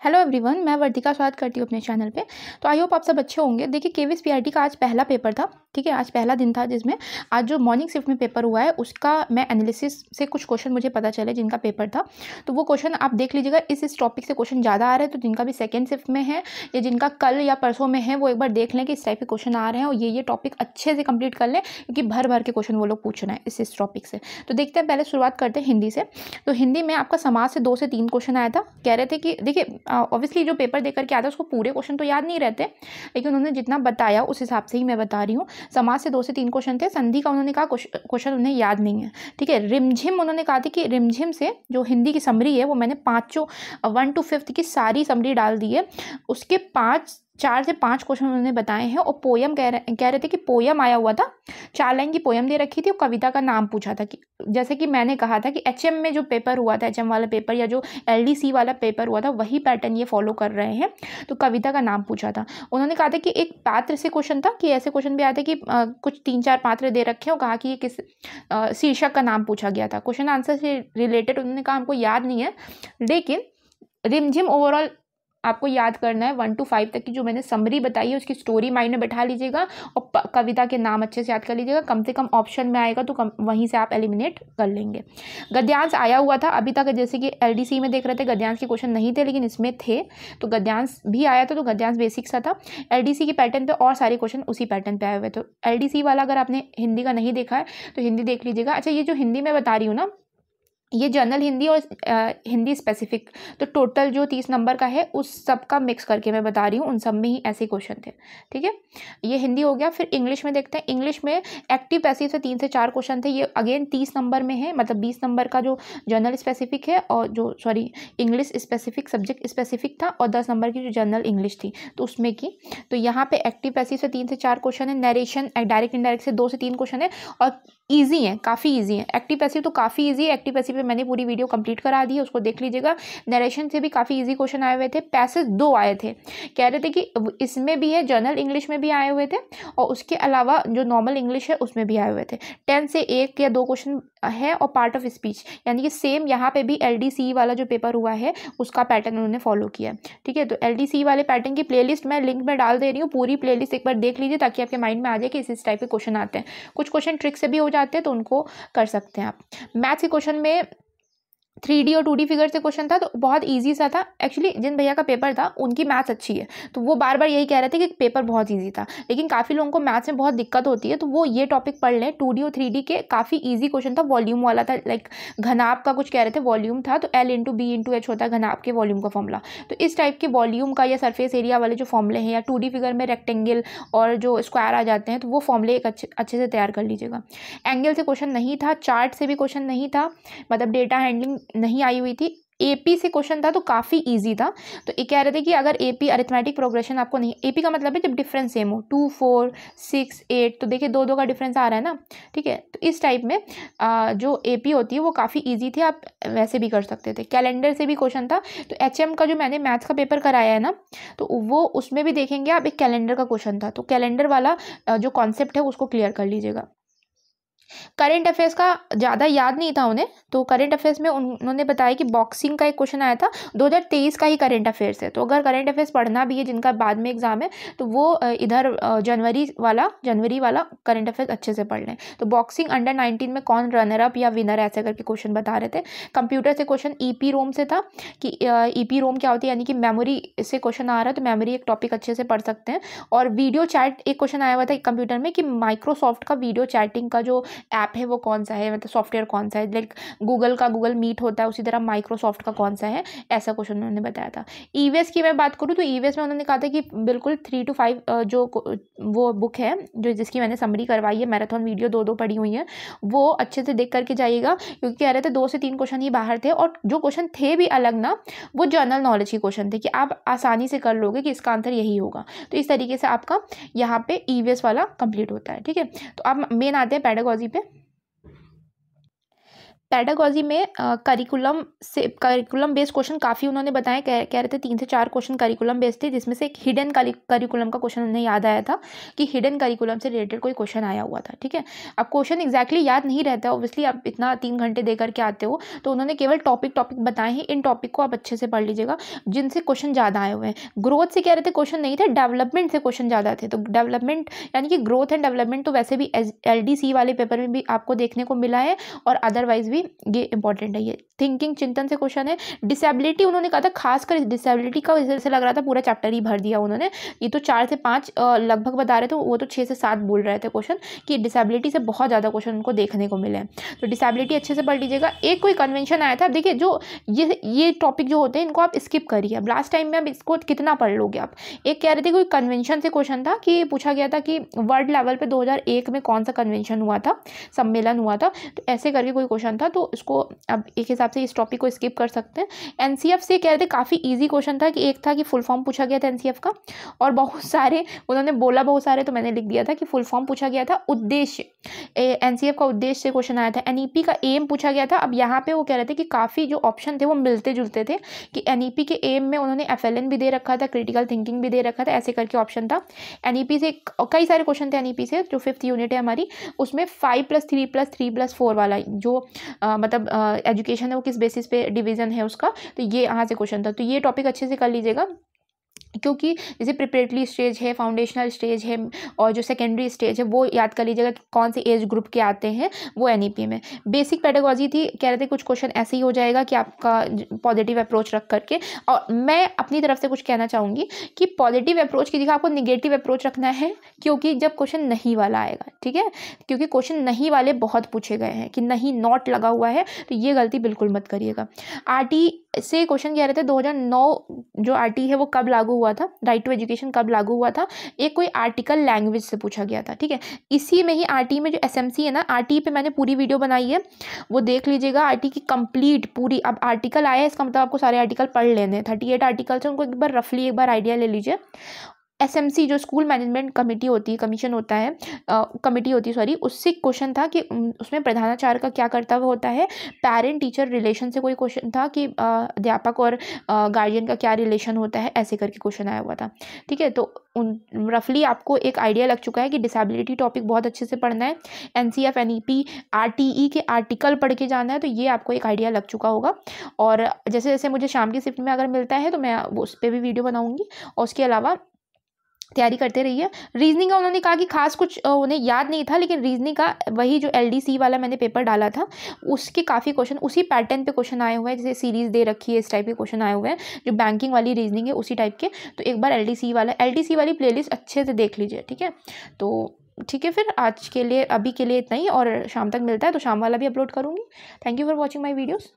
Hello everyone, मैं वर्तिका स्वागत करती हूँ अपने चैनल पे। तो आई होप आप सब अच्छे होंगे। देखिए केवीएस पीआरटी का आज पहला पेपर था, ठीक है। आज पहला दिन था जिसमें आज जो मॉर्निंग शिफ्ट में पेपर हुआ है उसका मैं एनालिसिस से कुछ क्वेश्चन मुझे पता चले जिनका पेपर था, तो वो क्वेश्चन आप देख लीजिएगा। इस टॉपिक से क्वेश्चन ज़्यादा आ रहे हैं, तो जिनका भी सेकेंड शिफ्ट में है या जिनका कल या परसों में है वो एक बार देख लें कि इस टाइप के क्वेश्चन आ रहे हैं और ये टॉपिक अच्छे से कंप्लीट कर लें, क्योंकि भर भर के क्वेश्चन वो लोग पूछना है इस टॉपिक से। तो देखते हैं, पहले शुरुआत करते हैं हिंदी से। तो हिंदी में आपका समाज से 2 से 3 क्वेश्चन आया था। कह रहे थे कि देखिए ऑब्वियसली जो पेपर देकर के आता है उसको पूरे क्वेश्चन तो याद नहीं रहते, लेकिन उन्होंने जितना बताया उस हिसाब से ही मैं बता रही हूँ। समाज से 2 से 3 क्वेश्चन थे। संधि का उन्होंने कहा क्वेश्चन उन्हें याद नहीं है, ठीक है। रिमझिम उन्होंने कहा था कि रिमझिम से जो हिंदी की समरी है वो मैंने 1 to 5 की सारी समरी डाल दी है। उसके 4 से 5 क्वेश्चन उन्होंने बताए हैं। और पोयम कह रहे थे कि पोयम आया हुआ था, 4 लाइन की पोयम दे रखी थी और कविता का नाम पूछा था। कि जैसे कि मैंने कहा था कि एचएम में जो पेपर हुआ था, एचएम वाला पेपर या जो एलडीसी वाला पेपर हुआ था, वही पैटर्न ये फॉलो कर रहे हैं। तो कविता का नाम पूछा था। उन्होंने कहा था कि एक पात्र से क्वेश्चन था, कि ऐसे क्वेश्चन भी आए थे कि कुछ 3-4 पात्र दे रखे हैं और कहा कि ये किस शीर्षक का नाम पूछा गया था। क्वेश्चन आंसर से रिलेटेड उन्होंने कहा हमको याद नहीं है, लेकिन रिमझिम ओवरऑल आपको याद करना है। 1 to 5 तक की जो मैंने समरी बताई है उसकी स्टोरी माइंड में बैठा लीजिएगा और कविता के नाम अच्छे से याद कर लीजिएगा। कम से कम ऑप्शन में आएगा तो वहीं से आप एलिमिनेट कर लेंगे। गद्यांश आया हुआ था अभी तक, जैसे कि एलडीसी में देख रहे थे गद्यांश के क्वेश्चन नहीं थे, लेकिन इसमें थे, तो गद्यांश भी आया था। तो गद्यांश बेसिक सा था। एलडीसी के पैटर्न पे और सारे क्वेश्चन उसी पैटर्न पे आए हुए। तो एलडीसी वाला अगर आपने हिंदी का नहीं देखा है तो हिंदी देख लीजिएगा। अच्छा, ये जो हिंदी में बता रही हूँ ना, ये जनरल हिंदी और हिंदी स्पेसिफिक, तो टोटल जो 30 नंबर का है उस सब का मिक्स करके मैं बता रही हूँ। उन सब में ही ऐसे क्वेश्चन थे, ठीक है। ये हिंदी हो गया। फिर इंग्लिश में देखते हैं। इंग्लिश में एक्टिव पैसिव से 3 से 4 क्वेश्चन थे। ये अगेन 30 नंबर में है, मतलब 20 नंबर का जो जनरल स्पेसिफिक है और जो इंग्लिश स्पेसिफिक सब्जेक्ट स्पेसिफिक था, और 10 नंबर की जो जनरल इंग्लिश थी तो उसमें की। तो यहाँ पे एक्टिव पैसिव से 3 से 4 क्वेश्चन है। नरेशन डायरेक्ट इनडायरेक्ट से 2 से 3 क्वेश्चन है और ईजी है, काफ़ी ईजी है। एक्टिव पैसिव तो काफ़ी ईजी है। एक्टिव पैसिव पे मैंने पूरी वीडियो कंप्लीट करा दी है, उसको देख लीजिएगा। नरेशन से भी काफ़ी ईजी क्वेश्चन आए हुए थे। पैसेज 2 आए थे। कह रहे थे कि इसमें भी है, जनरल इंग्लिश में भी आए हुए थे और उसके अलावा जो नॉर्मल इंग्लिश है उसमें भी आए हुए थे। 10 से 1 या 2 क्वेश्चन है और पार्ट ऑफ स्पीच, यानी कि सेम यहाँ पे भी एलडीसी वाला जो पेपर हुआ है उसका पैटर्न उन्होंने फॉलो किया, ठीक है। तो एलडीसी वाले पैटर्न की प्लेलिस्ट मैं लिंक में डाल दे रही हूँ। पूरी प्लेलिस्ट एक बार देख लीजिए ताकि आपके माइंड में आ जाए कि इस टाइप के क्वेश्चन आते हैं। कुछ क्वेश्चन ट्रिक से भी हो जाते हैं, तो उनको कर सकते हैं आप। मैथ्स के क्वेश्चन में 3D और 2D फिगर से क्वेश्चन था, तो बहुत इजी सा था। एक्चुअली जिन भैया का पेपर था उनकी मैथ्स अच्छी है, तो वो बार बार यही कह रहे थे कि पेपर बहुत इजी था। लेकिन काफ़ी लोगों को मैथ्स में बहुत दिक्कत होती है, तो वो ये टॉपिक पढ़ लें। 2D और 3D के काफ़ी इजी क्वेश्चन था। वॉल्यूम वाला था, लाइक घनाभ का कुछ कह रहे थे, वॉल्यूम था, तो L/B/H होता है घनाभ के वॉल्यूम का फॉर्मूला। तो इस टाइप के वॉल्यूम का या सरफेस एरिया वाले जो फॉर्मूले हैं, या 2D फिगर में रेक्टेंगल और जो स्क्वायर आ जाते हैं, तो वो फॉर्मूले एक अच्छे से तैयार कर लीजिएगा। एंगल से क्वेश्चन नहीं था। चार्ट से भी क्वेश्चन नहीं था, मतलब डेटा हैंडलिंग नहीं आई हुई थी। एपी से क्वेश्चन था, तो काफ़ी इजी था। तो ये कह रहे थे कि अगर एपी अरिथमेटिक प्रोग्रेशन आपको नहीं, एपी का मतलब है जब डिफरेंस सेम हो, 2, 4, 6, 8, तो देखिए 2 का डिफरेंस आ रहा है ना, ठीक है। तो इस टाइप में जो एपी होती है वो काफ़ी इजी थी, आप वैसे भी कर सकते थे। कैलेंडर से भी क्वेश्चन था। तो एचएम का जो मैंने मैथ्स का पेपर कराया है ना, तो वो उसमें भी देखेंगे आप, एक कैलेंडर का क्वेश्चन था। तो कैलेंडर वाला जो कॉन्सेप्ट है उसको क्लियर कर लीजिएगा। करंट अफेयर्स का ज़्यादा याद नहीं था उन्हें, तो करंट अफेयर्स में उन्होंने बताया कि बॉक्सिंग का एक क्वेश्चन आया था। 2023 का ही करंट अफेयर्स है, तो अगर करंट अफेयर्स पढ़ना भी है जिनका बाद में एग्जाम है, तो वो इधर जनवरी वाला करंट अफेयर्स अच्छे से पढ़ लें। तो बॉक्सिंग अंडर 19 में कौन रनर अप या विनर, ऐसे करके क्वेश्चन बता रहे थे। कंप्यूटर से क्वेश्चन ईपी रोम से था कि ईपी रोम क्या होती है, यानी कि मेमोरी से क्वेश्चन आ रहा है, तो मेमोरी एक टॉपिक अच्छे से पढ़ सकते हैं। और वीडियो चैट एक क्वेश्चन आया हुआ था कंप्यूटर में कि माइक्रोसॉफ्ट का वीडियो चैटिंग का जो ऐप है वो कौन सा है, मतलब सॉफ्टवेयर कौन सा है। लाइक गूगल का गूगल मीट होता है, उसी तरह माइक्रोसॉफ्ट का कौन सा है, ऐसा क्वेश्चन उन्होंने बताया था। ईवीएस की मैं बात करूँ तो ईवीएस में उन्होंने कहा था कि बिल्कुल 3 to 5 जो वो बुक है जो जिसकी मैंने समरी करवाई है, मैराथन वीडियो 2 पढ़ी हुई है, वो अच्छे से देख करके जाइएगा, क्योंकि कह रहे थे 2 से 3 क्वेश्चन ही बाहर थे, और जो क्वेश्चन थे भी अलग ना, वो जनरल नॉलेज के क्वेश्चन थे कि आप आसानी से कर लोगे कि इसका आंसर यही होगा। तो इस तरीके से आपका यहाँ पे ईवीएस वाला कंप्लीट होता है, ठीक है। तो आप मेन आते हैं पेडागॉजी पे। पेडागॉजी में करिकुलम बेस्ड क्वेश्चन काफ़ी उन्होंने बताए, कह रहे थे 3 से 4 क्वेश्चन करिकुलम बेस्ड थे, जिसमें से एक हिडन करिकुलम का क्वेश्चन उन्हें याद आया था कि हिडन करिकुलम से रिलेटेड कोई क्वेश्चन आया हुआ था। ठीक है, अब क्वेश्चन एग्जैक्टली याद नहीं रहता, ऑब्वियसली आप इतना 3 घंटे दे करके आते हो, तो उन्होंने केवल टॉपिक बताए हैं। इन टॉपिक को आप अच्छे से पढ़ लीजिएगा जिनसे क्वेश्चन ज़्यादा आए हुए हैं। ग्रोथ से कह रहे थे क्वेश्चन नहीं थे, डेवलपमेंट से क्वेश्चन ज़्यादा थे। तो डेवलपमेंट यानी कि ग्रोथ एंड डेवलपमेंट तो वैसे भी LDC वाले पेपर में भी आपको देखने को मिला है, और अदरवाइज भी ये इंपॉर्टेंट है। ये थिंकिंग चिंतन से क्वेश्चन है। डिसेबिलिटी उन्होंने कहा था, खासकर डिसेबिलिटी का से लग रहा था पूरा चैप्टर ही भर दिया उन्होंने। ये तो 4 से 5 लगभग बता रहे थे, वो तो 6 से 7 बोल रहे थे क्वेश्चन, कि डिसेबिलिटी से बहुत ज़्यादा क्वेश्चन उनको देखने को मिले हैं। तो डिसेबिलिटी अच्छे से पढ़ लीजिएगा। एक कोई कन्वेंशन आया था, अब देखिए जो ये टॉपिक जो होते हैं इनको आप स्किप करिए। अब लास्ट टाइम में अब इसको कितना पढ़ लोगे आप। एक कह रहे थे कोई कन्वेंशन से क्वेश्चन था, कि पूछा गया था कि वर्ल्ड लेवल पे 2001 में कौन सा कन्वेंशन हुआ था, सम्मेलन हुआ था। तो ऐसे करके कोई क्वेश्चन था, तो इसको अब एक हिसाब से इस टॉपिक को स्किप कर सकते हैं। NCF से कह रहे थे काफ़ी ईजी क्वेश्चन था, कि एक था कि फुल फॉर्म पूछा गया था NCF का, और बहुत सारे उन्होंने बोला, बहुत सारे तो मैंने लिख दिया था कि फुल फॉर्म पूछा गया था। उद्देश्य NCF का उद्देश्य से क्वेश्चन आया था। NEP का एम पूछा गया था। अब यहाँ पे वो कह रहे थे कि काफ़ी जो ऑप्शन थे वो मिलते जुलते थे, कि NEP के एम में उन्होंने FLN भी दे रखा था, क्रिटिकल थिंकिंग भी दे रखा था, ऐसे करके ऑप्शन था। NEP से कई सारे क्वेश्चन थे, NEP से जो 5th यूनिट है हमारी, उसमें 5+3+3+4 वाला जो मतलब एजुकेशन है वो किस बेसिस पे डिवीजन है उसका, तो ये यहाँ से क्वेश्चन था। तो ये टॉपिक अच्छे से कर लीजिएगा, क्योंकि जैसे प्रिपरेटरी स्टेज है, फाउंडेशनल स्टेज है, और जो सेकेंडरी स्टेज है वो याद कर लीजिएगा कि कौन से एज ग्रुप के आते हैं वो NEP में। बेसिक पेडागॉजी थी, कह रहे थे कुछ क्वेश्चन ऐसे ही हो जाएगा कि आपका पॉजिटिव अप्रोच रख करके। और मैं अपनी तरफ से कुछ कहना चाहूँगी कि पॉजिटिव अप्रोच की जगह आपको निगेटिव अप्रोच रखना है, क्योंकि जब क्वेश्चन नहीं वाला आएगा, ठीक है, क्योंकि क्वेश्चन नहीं वाले बहुत पूछे गए हैं कि नहीं नॉट लगा हुआ है, तो ये गलती बिल्कुल मत करिएगा। RT से क्वेश्चन कह रहे थे 2009 जो RT है वो कब लागू हुआ था, राइट टू एजुकेशन कब लागू हुआ था। एक कोई आर्टिकल लैंग्वेज से पूछा गया था। ठीक है, इसी में ही RT में जो SMC है ना, RT पे मैंने पूरी वीडियो बनाई है, वो देख लीजिएगा। RT की कंप्लीट पूरी, अब आर्टिकल आया है इसका मतलब आपको सारे आर्टिकल पढ़ लेने हैं। 38 आर्टिकल से उनको एक बार रफली एक बार आइडिया ले लीजिए। SMC जो स्कूल मैनेजमेंट कमेटी होती है, कमीशन होता है, कमेटी होती है सॉरी, उससे क्वेश्चन था कि उसमें प्रधानाचार्य का क्या कर्तव्य होता है। पेरेंट टीचर रिलेशन से कोई क्वेश्चन था कि अध्यापक और गार्जियन का क्या रिलेशन होता है, ऐसे करके क्वेश्चन आया हुआ था। ठीक है, तो रफली आपको एक आइडिया लग चुका है कि डिसेबिलिटी टॉपिक बहुत अच्छे से पढ़ना है। NCF NEP RTE के आर्टिकल पढ़ के जाना है, तो ये आपको एक आइडिया लग चुका होगा। और जैसे जैसे मुझे शाम की शिफ्ट में अगर मिलता है तो मैं उस पर भी वीडियो बनाऊँगी, और उसके अलावा तैयारी करते रहिए। रीजनिंग का उन्होंने कहा कि खास कुछ उन्हें याद नहीं था, लेकिन रीजनिंग का वही जो LDC वाला मैंने पेपर डाला था उसके काफ़ी क्वेश्चन उसी पैटर्न पे क्वेश्चन आए हुए हैं, जैसे सीरीज दे रखी है इस टाइप के क्वेश्चन आए हुए हैं, जो बैंकिंग वाली रीजनिंग है उसी टाइप के। तो एक बार LDC वाली प्लेलिस्ट अच्छे से देख लीजिए। ठीक है, तो ठीक है, फिर आज के लिए अभी के लिए इतना ही, और शाम तक मिलता है तो शाम वाला भी अपलोड करूँगी। Thank you for watching my videos.